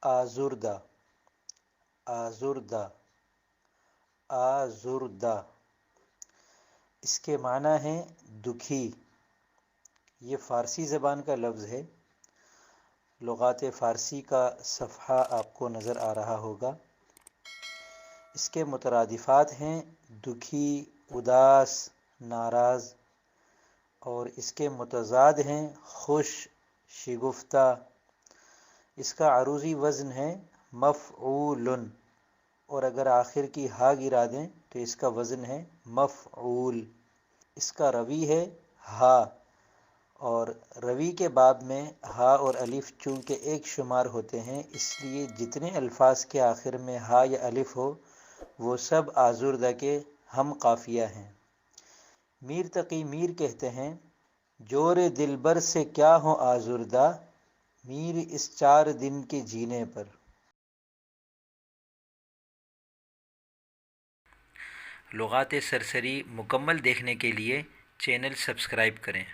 آزردہ، آزردہ، آزردہ، اس کے معنی ہیں دکھی۔ یہ فارسی زبان کا لفظ ہے۔ لغات فارسی کا صفحہ آپ کو نظر آ رہا ہوگا۔ اس کے مترادفات ہیں دکھی، اداس، ناراض، اور اس کے متضاد ہیں خوش، شگفتہ۔ اس کا عروضی وزن ہے مفعول، اور اگر آخر کی ہا گرا دیں تو اس کا وزن ہے مفعول۔ اس کا روی ہے ہا، اور روی کے باب میں ہا اور الف چونکہ ایک شمار ہوتے ہیں، اس لیے جتنے الفاظ کے آخر میں ہا یا الف ہو وہ سب آزردہ کے ہم قافیہ ہیں۔ میر تقی میر کہتے ہیں جور دلبر سے کیا ہو آزردہ، میر اس 4 دن کے جینے پر۔ لغات سرسری مکمل دیکھنے کے لیے چینل سبسکرائب کریں۔